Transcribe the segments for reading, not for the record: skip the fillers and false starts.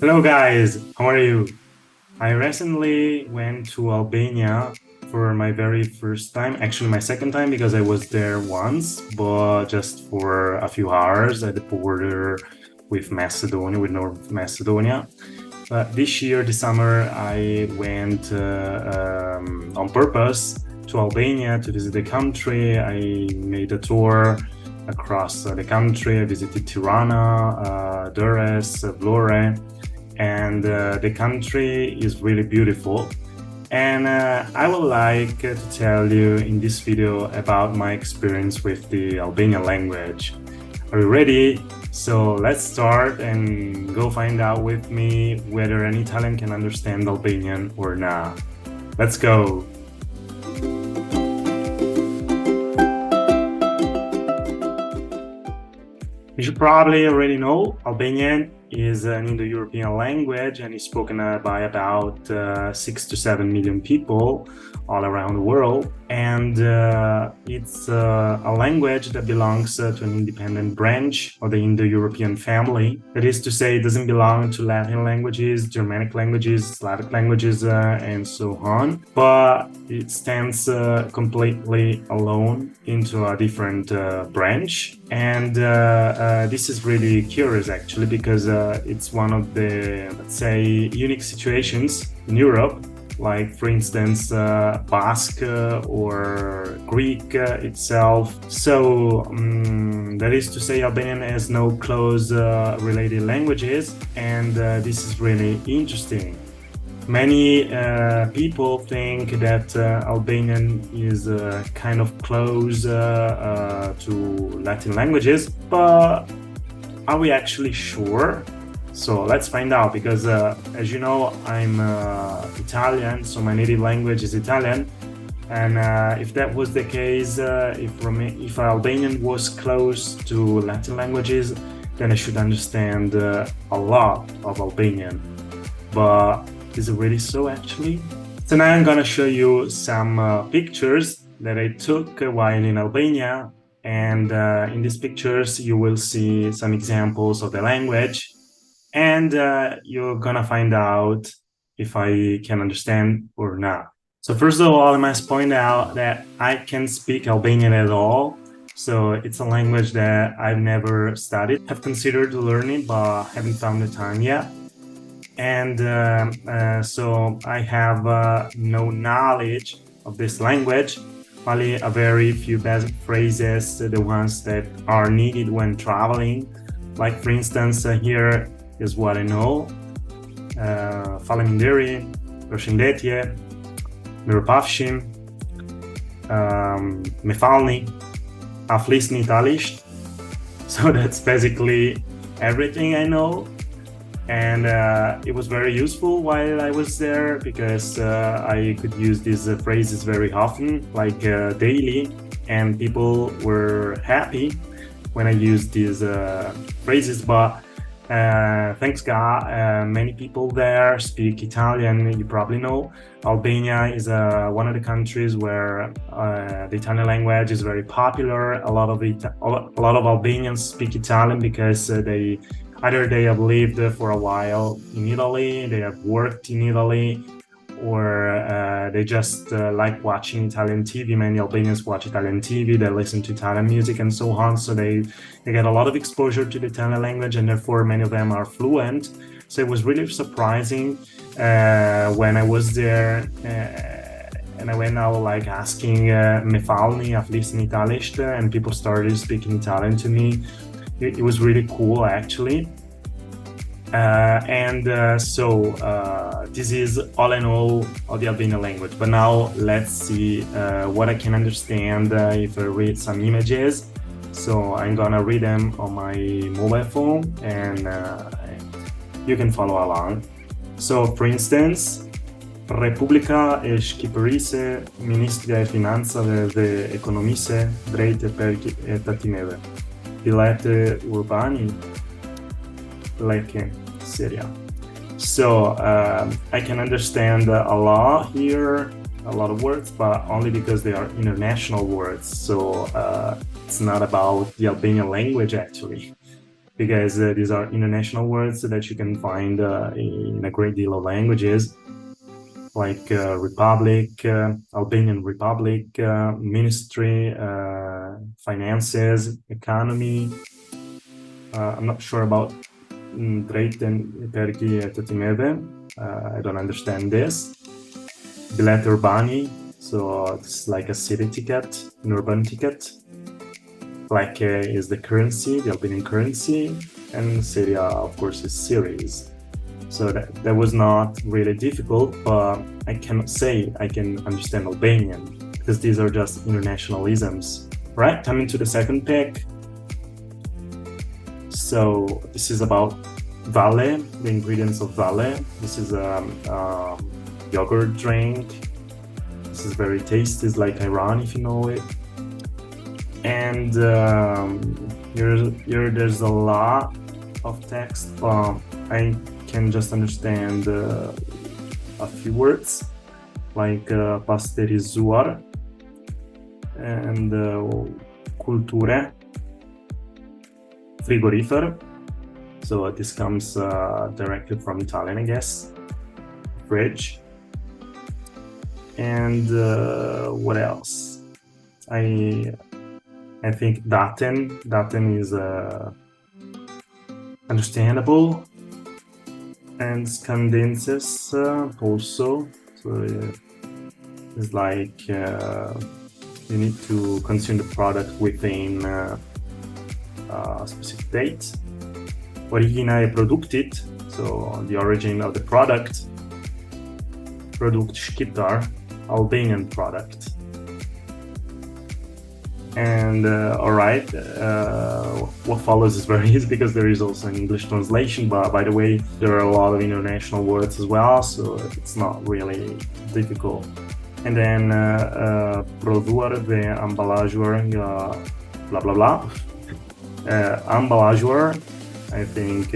Hello guys, how are you? I recently went to Albania for my very first time, actually my second time because I was there once, but just for a few hours at the border with Macedonia, with North Macedonia. But this year, this summer, I went on purpose to Albania to visit the country. I made a tour across the country. I visited Tirana, Durrës, Vlore, and the country is really beautiful. And I would like to tell you in this video about my experience with the Albanian language. Are you ready? So let's start and go find out with me whether an Italian can understand Albanian or not. Let's go! You should probably already know Albanian is an Indo-European language and is spoken by about 6 to 7 million people all around the world. And it's a language that belongs to an independent branch of the Indo-European family. That is to say, it doesn't belong to Latin languages, Germanic languages, Slavic languages, and so on. But it stands completely alone into a different branch. And this is really curious, actually, because it's one of the, let's say, unique situations in Europe, like, for instance, Basque or Greek itself. So that is to say, Albanian has no close related languages, and this is really interesting. Many people think that Albanian is kind of close to Latin languages, but are we actually sure? So let's find out, because as you know, I'm Italian, so my native language is Italian. And if that was the case, if Albanian was close to Latin languages, then I should understand a lot of Albanian. But is it really so, actually? So now I'm gonna show you some pictures that I took while in Albania. And in these pictures, you will see some examples of the language. And you're gonna find out if I can understand or not. So first of all, I must point out that I can't speak Albanian at all. So it's a language that I've never studied. I've considered learning, but haven't found the time yet. And so I have no knowledge of this language, only a very few basic phrases, the ones that are needed when traveling. Like, for instance, here is what I know. Faleminderit, përshëndetje, mirupafshim, me falni, a flisni italisht. So that's basically everything I know. And it was very useful while I was there, because I could use these phrases very often, like daily, and people were happy when I used these phrases. But thanks God, many people there speak Italian. You probably know Albania is one of the countries where the Italian language is very popular. A lot of Albanians speak Italian because either they have lived for a while in Italy, they have worked in Italy, or they just like watching Italian TV. Many Albanians watch Italian TV, they listen to Italian music and so on. So they get a lot of exposure to the Italian language, and therefore many of them are fluent. So it was really surprising when I was there and I went out like asking me falni, a flisni italisht, and people started speaking Italian to me. It was really cool, actually. So this is all in all of the Albanian language. But now let's see what I can understand if I read some images. So I'm gonna read them on my mobile phone, and you can follow along. So, for instance, Republika e Shqipërisë, Ministrja e Financave dhe Ekonomisë, drejt e tatimeve. Bilete urbani, leke, Syria. So I can understand a lot here, a lot of words, but only because they are international words. So it's not about the Albanian language, actually. because these are international words that you can find in a great deal of languages, like republic, Albanian republic, ministry, finances, economy. I'm not sure about drejten pergi e të timeve. I don't understand this. Bilet urbani, so it's like a city ticket, an urban ticket. Leke is the currency, the Albanian currency, and Syria, of course, is series. So that was not really difficult, but I cannot say I can understand Albanian because these are just internationalisms. Right, coming to the second pick. So this is about Valle, the ingredients of Valle. This is a yogurt drink. This is very tasty. It's like Iran, if you know it. And here there's a lot of text. I can just understand a few words, like pasterizzuar and culture, frigorifer. So this comes directly from Italian, I guess. Fridge. And what else? I think daten is understandable, and scandenses also. So it's like you need to consume the product within a specific date. Originae productit, so the origin of the product. Product Shqiptar, Albanian product. And alright, what follows is very easy because there is also an English translation, but by the way, there are a lot of international words as well, so it's not really difficult. And then produrre de embalajuar, blah blah blah. Embalajuar, I think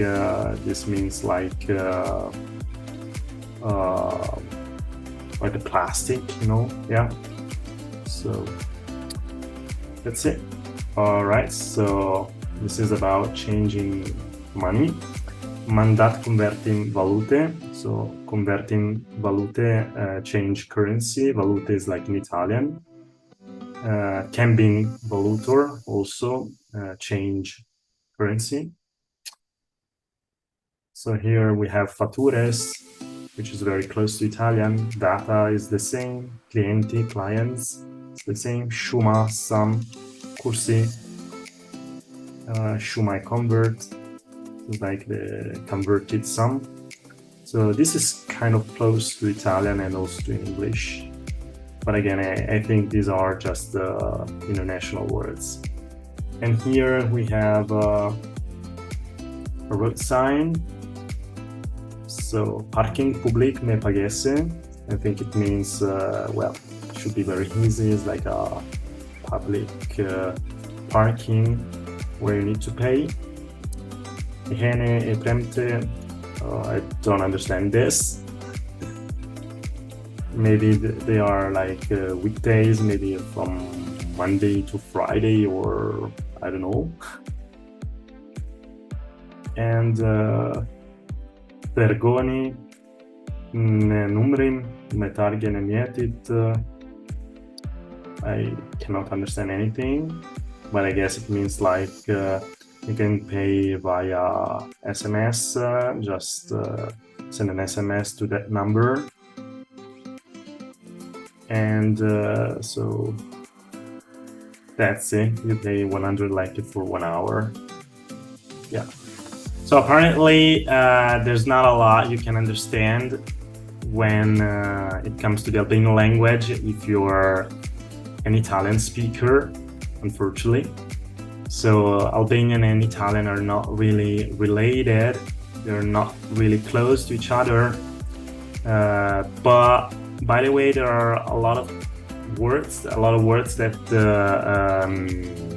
this means like the plastic, you know, yeah. So that's it. All right, so this is about changing money. Mandat converting valute. So converting valute, change currency. Valute is like in Italian. Cambing valutor, also change currency. So here we have fatures, which is very close to Italian. Data is the same. Clienti, clients, it's the same. Shuma, sum. Kursi, shumai convert, like the converted sum. So this is kind of close to Italian and also to English. But again, I think these are just international words. And here we have a road sign. So parking public me pagese. I think it means, well, it should be very easy. It's like a public parking where you need to pay. Hene e premte, I don't understand this. Maybe they are like weekdays, maybe from Monday to Friday, or I don't know. And vergoni, ne numrim, me targe ne mjetit. I cannot understand anything, but I guess it means like you can pay via SMS, just send an SMS to that number. And so that's it, you pay 100 like for 1 hour. Yeah. So apparently there's not a lot you can understand when it comes to the Albanian language if you're an Italian speaker, unfortunately. So Albanian and Italian are not really related. They're not really close to each other. But by the way, there are a lot of words that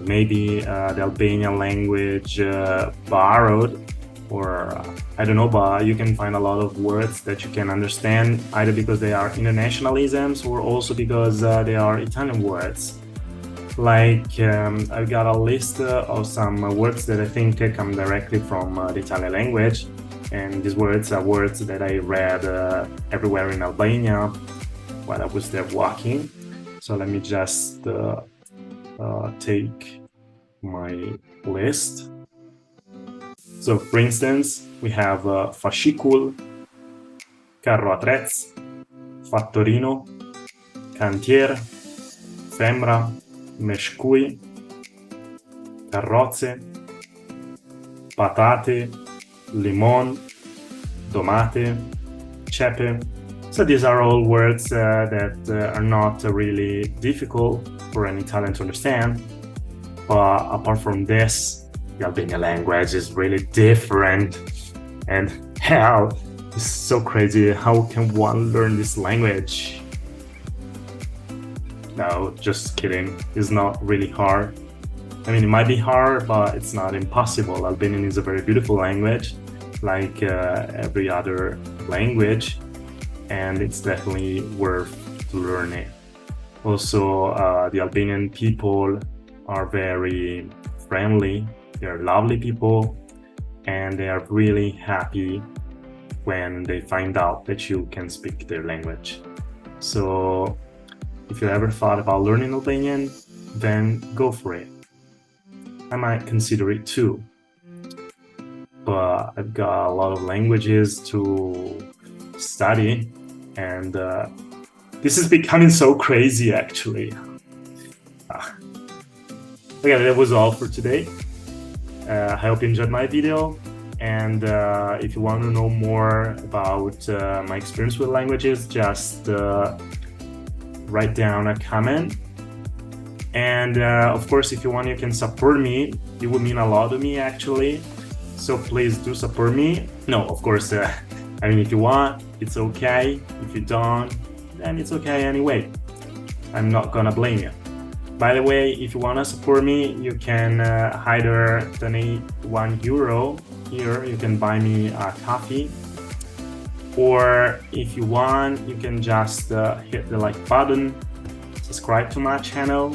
maybe the Albanian language borrowed, or I don't know, but you can find a lot of words that you can understand either because they are internationalisms or also because they are Italian words. I've got a list of some words that I think come directly from the Italian language, and these words are words that I read everywhere in Albania while I was there walking. So let me just take my list. So for instance, we have fascicul, carro attrezz, fattorino, cantier, fembra, meshkui, carrozze, patate, limon, tomate, cepe. So these are all words that are not really difficult for an Italian to understand. But apart from this, the Albanian language is really different. And hell, it's so crazy. How can one learn this language? No, just kidding. It's not really hard. I mean, it might be hard, but it's not impossible. Albanian is a very beautiful language, like every other language, and it's definitely worth to learn it. Also, the Albanian people are very friendly. They're lovely people, and they are really happy when they find out that you can speak their language. So if you ever thought about learning Albanian, then go for it. I might consider it too, but I've got a lot of languages to study, and this is becoming so crazy actually. Okay, that was all for today. I hope you enjoyed my video, and if you want to know more about my experience with languages, just write down a comment. And of course, if you want, you can support me. It would mean a lot to me actually, so please do support me. No, of course, I mean, if you want, it's okay. If you don't, then it's okay anyway. I'm not gonna blame you. By the way, if you want to support me, you can either donate €1 here. You can buy me a coffee, or if you want, you can just hit the like button, subscribe to my channel.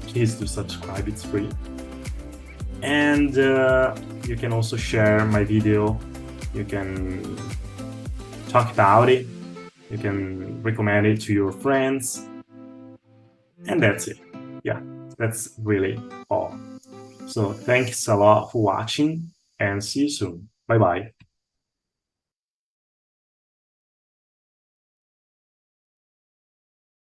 Please do subscribe, it's free. And you can also share my video. You can talk about it. You can recommend it to your friends. And that's it. Yeah, that's really all. So thanks a lot for watching, and see you soon. Bye bye.